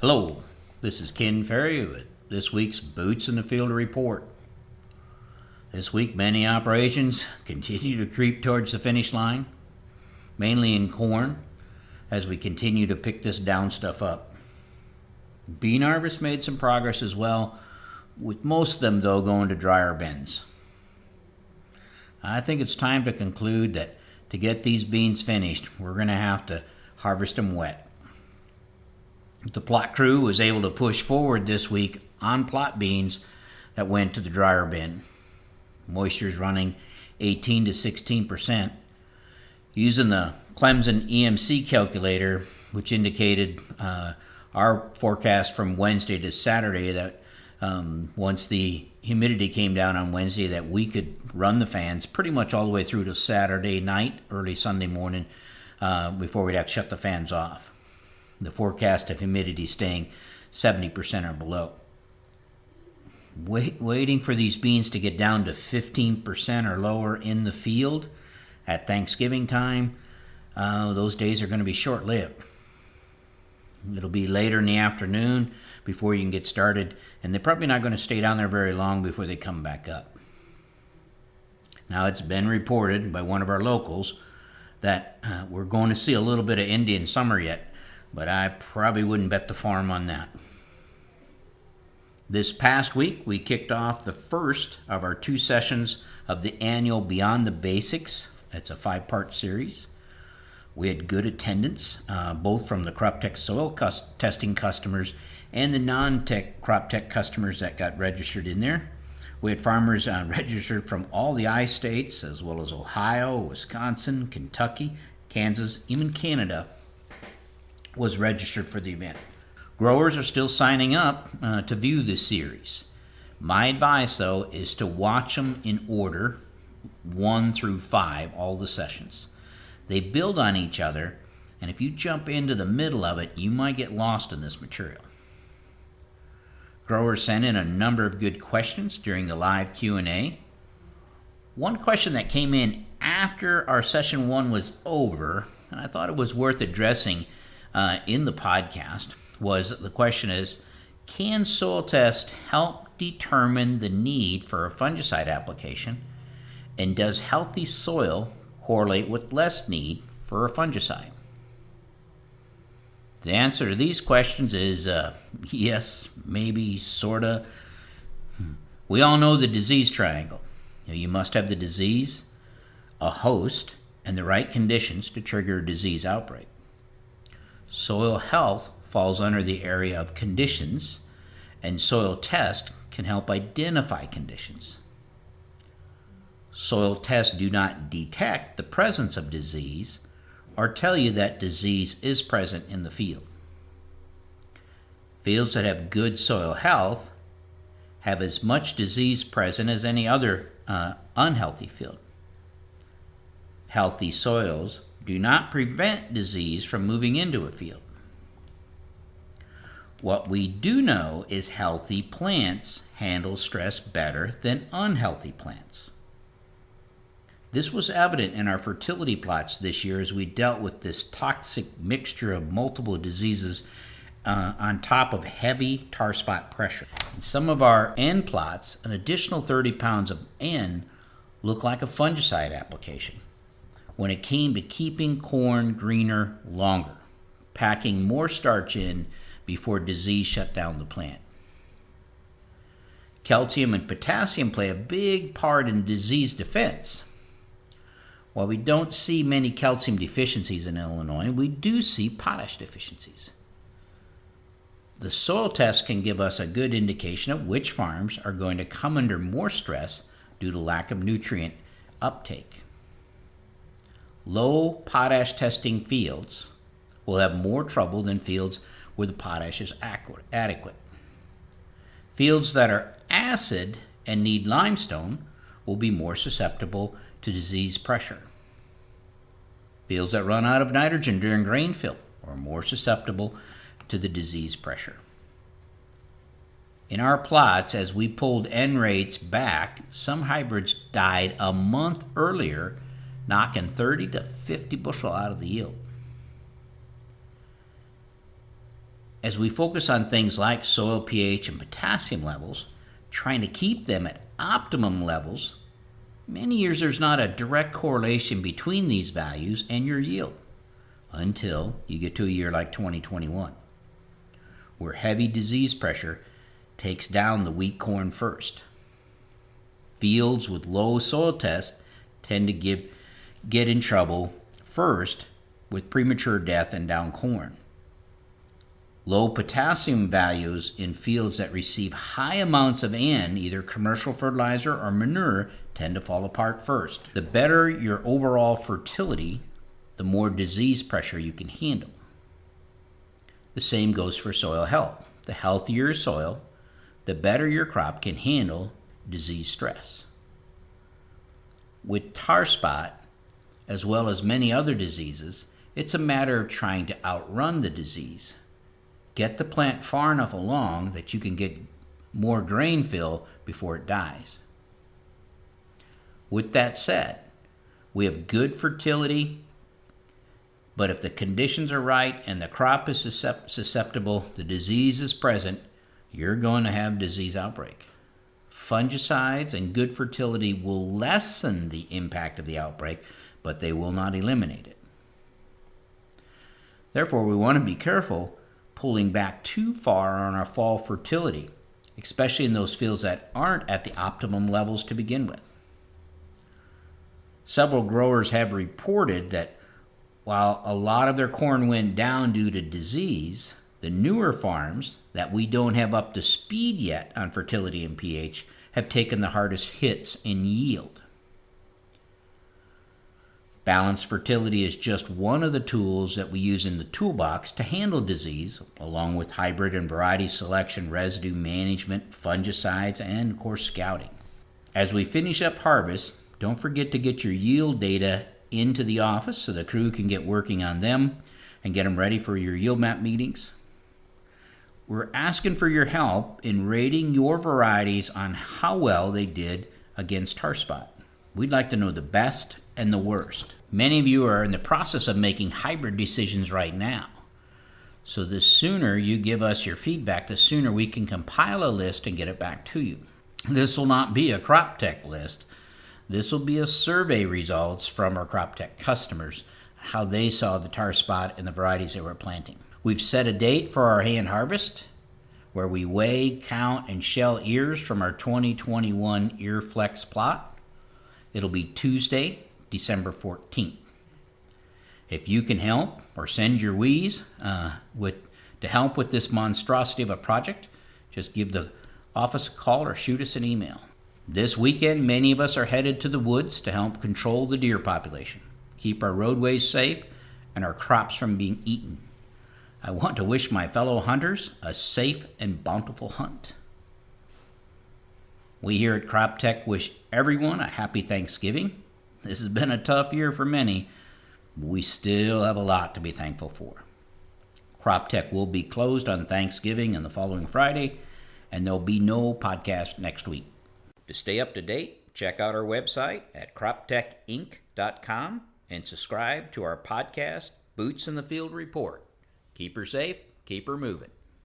Hello, this is Ken Ferry with this week's Boots in the Field report. This week, many operations continue to creep towards the finish line, mainly in corn, as we continue to pick this down stuff up. Bean harvest made some progress as well, with most of them, though, going to drier bins. I think it's time to conclude that to get these beans finished, we're going to have to harvest them wet. The plot crew was able to push forward this week on plot beans that went to the dryer bin. Moisture's running 18 to 16%. Using the Clemson EMC calculator, which indicated our forecast from Wednesday to Saturday, that once the humidity came down on Wednesday, that we could run the fans pretty much all the way through to Saturday night, early Sunday morning, before we'd have to shut the fans off. The forecast of humidity staying 70% or below. Waiting for these beans to get down to 15% or lower in the field at Thanksgiving time, those days are going to be short-lived. It'll be later in the afternoon before you can get started, and they're probably not going to stay down there very long before they come back up. Now, it's been reported by one of our locals that we're going to see a little bit of Indian summer yet, but I probably wouldn't bet the farm on that. This past week, we kicked off the first of our 2 sessions of the annual Beyond the Basics. It's a 5-part series. We had good attendance, both from the crop tech soil testing customers and the non-tech crop tech customers that got registered in there. We had farmers registered from all the I states, as well as Ohio, Wisconsin, Kentucky, Kansas, even Canada was registered for the event. Growers are still signing up to view this series. My advice, though, is to watch them in order 1 through 5, all the sessions. They build on each other, and if you jump into the middle of it, you might get lost in this material. Growers sent in a number of good questions during the live Q&A. One question that came in after our session 1 was over, and I thought it was worth addressing in the podcast, was the question is, can soil test help determine the need for a fungicide application, and does healthy soil correlate with less need for a fungicide? The answer to these questions is yes, maybe, sorta. We all know the disease triangle. You must have the disease, a host, and the right conditions to trigger a disease outbreak. Soil health falls under the area of conditions, and soil test can help identify conditions. Soil tests do not detect the presence of disease or tell you that disease is present in the field. Fields that have good soil health have as much disease present as any other unhealthy field. Healthy soils do not prevent disease from moving into a field. What we do know is healthy plants handle stress better than unhealthy plants. This was evident in our fertility plots this year as we dealt with this toxic mixture of multiple diseases on top of heavy tar spot pressure. In some of our N plots, an additional 30 pounds of N looked like a fungicide application when it came to keeping corn greener longer, packing more starch in before disease shut down the plant. Calcium and potassium play a big part in disease defense. While we don't see many calcium deficiencies in Illinois, we do see potash deficiencies. The soil test can give us a good indication of which farms are going to come under more stress due to lack of nutrient uptake. Low potash testing fields will have more trouble than fields where the potash is adequate. Fields that are acid and need limestone will be more susceptible to disease pressure. Fields that run out of nitrogen during grain fill are more susceptible to the disease pressure. In our plots, as we pulled N rates back, some hybrids died a month earlier, knocking 30 to 50 bushel out of the yield. As we focus on things like soil pH and potassium levels, trying to keep them at optimum levels, many years there's not a direct correlation between these values and your yield until you get to a year like 2021, where heavy disease pressure takes down the weak corn first. Fields with low soil tests tend to get in trouble first with premature death and down corn. Low potassium values in fields that receive high amounts of N, either commercial fertilizer or manure, tend to fall apart first. The better your overall fertility, the more disease pressure you can handle. The same goes for soil health. The healthier your soil, the better your crop can handle disease stress. With tar spot, as well as many other diseases, it's a matter of trying to outrun the disease. Get the plant far enough along that you can get more grain fill before it dies. With that said, we have good fertility, but if the conditions are right and the crop is susceptible, the disease is present, you're going to have disease outbreak. Fungicides and good fertility will lessen the impact of the outbreak, but they will not eliminate it. Therefore, we want to be careful pulling back too far on our fall fertility, especially in those fields that aren't at the optimum levels to begin with. Several growers have reported that while a lot of their corn went down due to disease, the newer farms that we don't have up to speed yet on fertility and pH have taken the hardest hits in yield. Balanced fertility is just one of the tools that we use in the toolbox to handle disease, along with hybrid and variety selection, residue management, fungicides, and of course scouting. As we finish up harvest, don't forget to get your yield data into the office so the crew can get working on them and get them ready for your yield map meetings. We're asking for your help in rating your varieties on how well they did against tar spot. We'd like to know the best and the worst. Many of you are in the process of making hybrid decisions right now. So the sooner you give us your feedback, the sooner we can compile a list and get it back to you. This will not be a crop tech list. This will be a survey results from our crop tech customers, how they saw the tar spot and the varieties they were planting. We've set a date for our hand harvest where we weigh, count, and shell ears from our 2021 ear flex plot. It'll be Tuesday, December 14th. If you can help or send your wheeze to help with this monstrosity of a project, just give the office a call or shoot us an email. This weekend, many of us are headed to the woods to help control the deer population, keep our roadways safe, and our crops from being eaten. I want to wish my fellow hunters a safe and bountiful hunt. We here at Crop Tech wish everyone a happy Thanksgiving. This has been a tough year for many, but we still have a lot to be thankful for. Crop Tech will be closed on Thanksgiving and the following Friday, and there'll be no podcast next week. To stay up to date, check out our website at croptechinc.com and subscribe to our podcast, Boots in the Field Report. Keep her safe, keep her moving.